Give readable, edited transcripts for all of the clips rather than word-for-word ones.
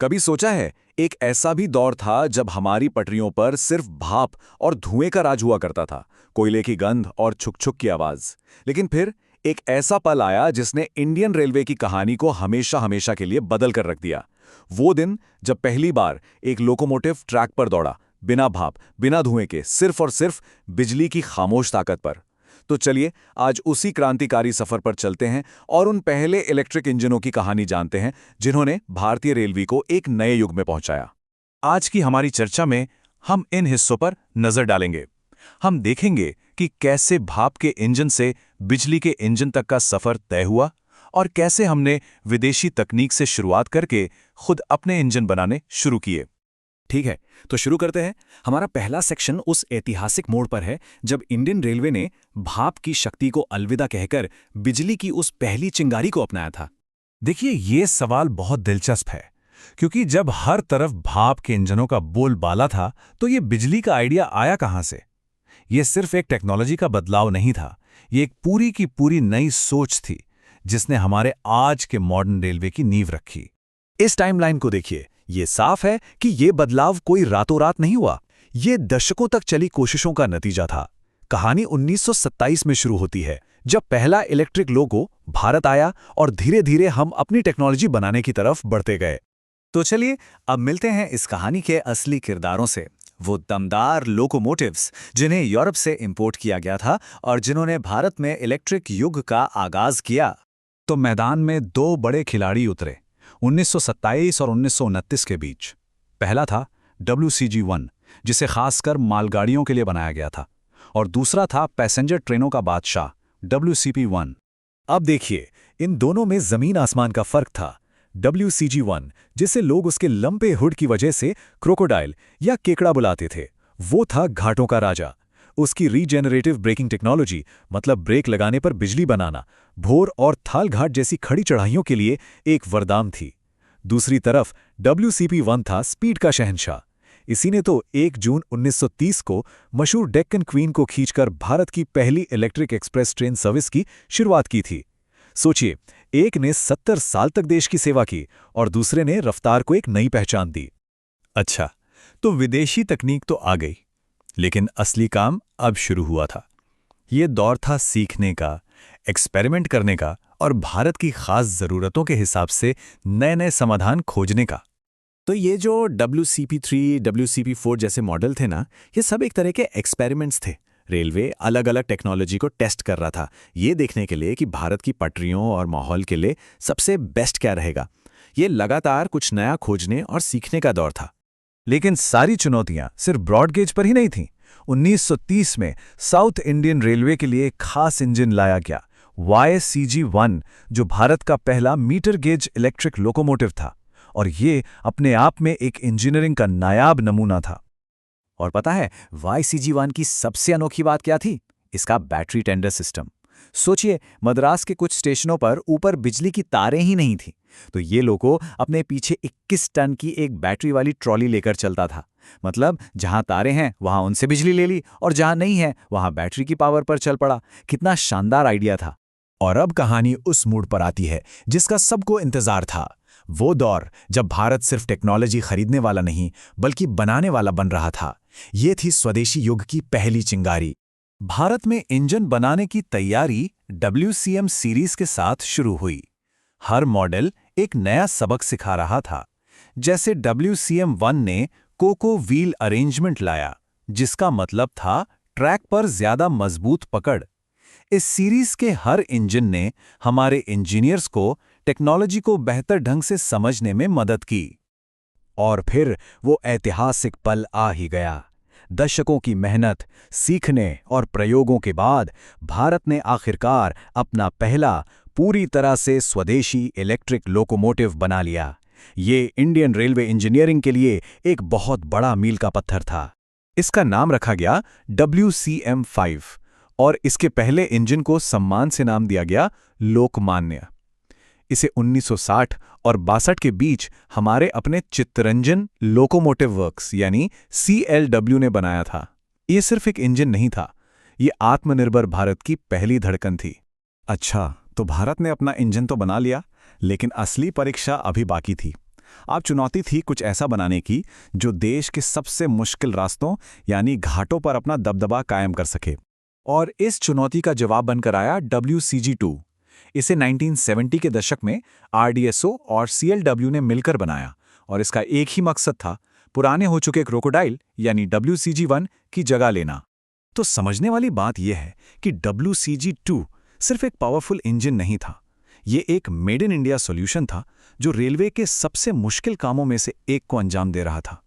कभी सोचा है, एक ऐसा भी दौर था जब हमारी पटरियों पर सिर्फ भाप और धुएं का राज हुआ करता था, कोयले की गंध और छुक छुक की आवाज। लेकिन फिर एक ऐसा पल आया जिसने इंडियन रेलवे की कहानी को हमेशा हमेशा के लिए बदल कर रख दिया। वो दिन जब पहली बार एक लोकोमोटिव ट्रैक पर दौड़ा, बिना भाप, बिना धुएं के, सिर्फ और सिर्फ बिजली की खामोश ताकत पर। तो चलिए आज उसी क्रांतिकारी सफर पर चलते हैं और उन पहले इलेक्ट्रिक इंजनों की कहानी जानते हैं जिन्होंने भारतीय रेलवे को एक नए युग में पहुंचाया। आज की हमारी चर्चा में हम इन हिस्सों पर नजर डालेंगे। हम देखेंगे कि कैसे भाप के इंजन से बिजली के इंजन तक का सफर तय हुआ और कैसे हमने विदेशी तकनीक से शुरुआत करके खुद अपने इंजन बनाने शुरू किए। ठीक है, तो शुरू करते हैं। हमारा पहला सेक्शन उस ऐतिहासिक मोड़ पर है जब इंडियन रेलवे ने भाप की शक्ति को अलविदा कहकर बिजली की उस पहली चिंगारी को अपनाया था। देखिए, ये सवाल बहुत दिलचस्प है, क्योंकि जब हर तरफ भाप के इंजनों का बोलबाला था तो ये बिजली का आइडिया आया कहाँ से? ये सिर्फ एक टेक्नोलॉजी का बदलाव नहीं था, ये एक पूरी की पूरी नई सोच थी जिसने हमारे आज के मॉडर्न रेलवे की नींव रखी। इस टाइमलाइन को देखिए, ये साफ है कि ये बदलाव कोई रातों रात नहीं हुआ। ये दशकों तक चली कोशिशों का नतीजा था। कहानी 1927 में शुरू होती है, जब पहला इलेक्ट्रिक लोको भारत आया और धीरे धीरे हम अपनी टेक्नोलॉजी बनाने की तरफ बढ़ते गए। तो चलिए अब मिलते हैं इस कहानी के असली किरदारों से, वो दमदार लोकोमोटिव्स जिन्हें यूरोप से इंपोर्ट किया गया था और जिन्होंने भारत में इलेक्ट्रिक युग का आगाज किया। तो मैदान में दो बड़े खिलाड़ी उतरे 1927 और 1929 के बीच। पहला था WCG-1, जिसे खासकर मालगाड़ियों के लिए बनाया गया था, और दूसरा था पैसेंजर ट्रेनों का बादशाह WCP-1। अब देखिए, इन दोनों में जमीन आसमान का फर्क था। WCG-1, जिसे लोग उसके लंबे हुड की वजह से क्रोकोडाइल या केकड़ा बुलाते थे, वो था घाटों का राजा। उसकी रीजेनरेटिव ब्रेकिंग टेक्नोलॉजी, मतलब ब्रेक लगाने पर बिजली बनाना, भोर और थाल घाट जैसी खड़ी चढ़ाइयों के लिए एक वरदान थी। दूसरी तरफ WCP-1 था स्पीड का शहंशाह। इसी ने तो 1 जून 1930 को मशहूर डेक्कन क्वीन को खींचकर भारत की पहली इलेक्ट्रिक एक्सप्रेस ट्रेन सर्विस की शुरुआत की थी। सोचिए, एक ने 70 साल तक देश की सेवा की और दूसरे ने रफ्तार को एक नई पहचान दी। अच्छा, तो विदेशी तकनीक तो आ गई, लेकिन असली काम अब शुरू हुआ था। ये दौर था सीखने का, एक्सपेरिमेंट करने का और भारत की खास ज़रूरतों के हिसाब से नए नए समाधान खोजने का। तो ये जो WCP-3, WCP-4 जैसे मॉडल थे ना, ये सब एक तरह के एक्सपेरिमेंट्स थे। रेलवे अलग अलग टेक्नोलॉजी को टेस्ट कर रहा था, ये देखने के लिए कि भारत की पटरियों और माहौल के लिए सबसे बेस्ट क्या रहेगा। ये लगातार कुछ नया खोजने और सीखने का दौर था। लेकिन सारी चुनौतियां सिर्फ ब्रॉडगेज पर ही नहीं थीं। 1930 में साउथ इंडियन रेलवे के लिए एक खास इंजन लाया गया, YCG-1, जो भारत का पहला मीटर गेज इलेक्ट्रिक लोकोमोटिव था, और ये अपने आप में एक इंजीनियरिंग का नायाब नमूना था। और पता है YCG-1 की सबसे अनोखी बात क्या थी? इसका बैटरी टेंडर सिस्टम। सोचिए, मद्रास के कुछ स्टेशनों पर ऊपर बिजली की तारें ही नहीं थी, तो ये लोको अपने पीछे 21 टन की एक बैटरी वाली ट्रॉली लेकर चलता था। मतलब जहां तारें हैं वहां उनसे बिजली ले ली और जहां नहीं है वहां बैटरी की पावर पर चल पड़ा। कितना शानदार आइडिया था। और अब कहानी उस मूड पर आती है जिसका सबको इंतजार था। वो दौर जब भारत सिर्फ टेक्नोलॉजी खरीदने वाला नहीं बल्कि बनाने वाला बन रहा था। ये थी स्वदेशी युग की पहली चिंगारी। भारत में इंजन बनाने की तैयारी WCM सीरीज के साथ शुरू हुई। हर मॉडल एक नया सबक सिखा रहा था। जैसे WCM-1 ने कोको व्हील अरेंजमेंट लाया, जिसका मतलब था ट्रैक पर ज्यादा मजबूत पकड़। इस सीरीज के हर इंजन ने हमारे इंजीनियर्स को टेक्नोलॉजी को बेहतर ढंग से समझने में मदद की। और फिर वो ऐतिहासिक पल आ ही गया। दशकों की मेहनत, सीखने और प्रयोगों के बाद भारत ने आखिरकार अपना पहला पूरी तरह से स्वदेशी इलेक्ट्रिक लोकोमोटिव बना लिया। ये इंडियन रेलवे इंजीनियरिंग के लिए एक बहुत बड़ा मील का पत्थर था। इसका नाम रखा गया WCM-5 और इसके पहले इंजन को सम्मान से नाम दिया गया लोकमान्य। इसे 1960 और 62 के बीच हमारे अपने चित्तरंजन लोकोमोटिव वर्क्स यानी CLW ने बनाया था। ये सिर्फ एक इंजन नहीं था, ये आत्मनिर्भर भारत की पहली धड़कन थी। अच्छा, तो भारत ने अपना इंजन तो बना लिया, लेकिन असली परीक्षा अभी बाकी थी। अब चुनौती थी कुछ ऐसा बनाने की जो देश के सबसे मुश्किल रास्तों यानी घाटों पर अपना दबदबा कायम कर सके। और इस चुनौती का जवाब बनकर आया WCG-2। इसे 1970 के दशक में RDSO और CLW ने मिलकर बनाया और इसका एक ही मकसद था, पुराने हो चुके क्रोकोडाइल यानी WCG-1 की जगह लेना। तो समझने वाली बात यह है कि WCG-2 सिर्फ एक पावरफुल इंजन नहीं था, ये एक मेड इन इंडिया सॉल्यूशन था जो रेलवे के सबसे मुश्किल कामों में से एक को अंजाम दे रहा था।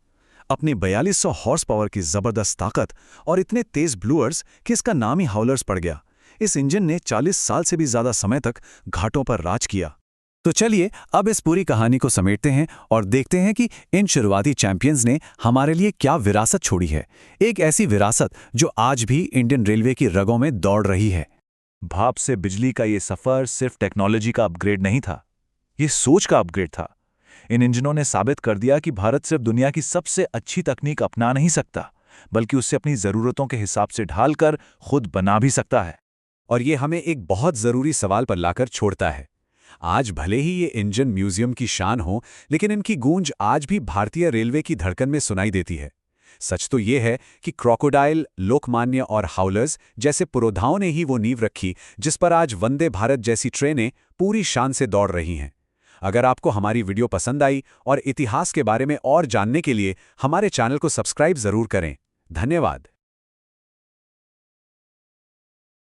अपने 4200 हॉर्स पावर की जबरदस्त ताकत और इतने तेज ब्लूअर्स कि इसका नाम ही हाउलर्स पड़ गया, इस इंजन ने 40 साल से भी ज्यादा समय तक घाटों पर राज किया। तो चलिए अब इस पूरी कहानी को समेटते हैं और देखते हैं कि इन शुरुआती चैंपियंस ने हमारे लिए क्या विरासत छोड़ी है, एक ऐसी विरासत जो आज भी इंडियन रेलवे की रगों में दौड़ रही है। भाप से बिजली का ये सफर सिर्फ टेक्नोलॉजी का अपग्रेड नहीं था, ये सोच का अपग्रेड था। इन इंजनों ने साबित कर दिया कि भारत सिर्फ दुनिया की सबसे अच्छी तकनीक अपना नहीं सकता, बल्कि उससे अपनी जरूरतों के हिसाब से ढालकर खुद बना भी सकता है। और ये हमें एक बहुत ज़रूरी सवाल पर लाकर छोड़ता है। आज भले ही ये इंजन म्यूजियम की शान हो, लेकिन इनकी गूंज आज भी भारतीय रेलवे की धड़कन में सुनाई देती है। सच तो ये है कि क्रोकोडाइल, लोकमान्य और हाउलर्स जैसे पुरोधाओं ने ही वो नींव रखी जिस पर आज वंदे भारत जैसी ट्रेनें पूरी शान से दौड़ रही हैं। अगर आपको हमारी वीडियो पसंद आई और इतिहास के बारे में और जानने के लिए हमारे चैनल को सब्सक्राइब ज़रूर करें। धन्यवाद।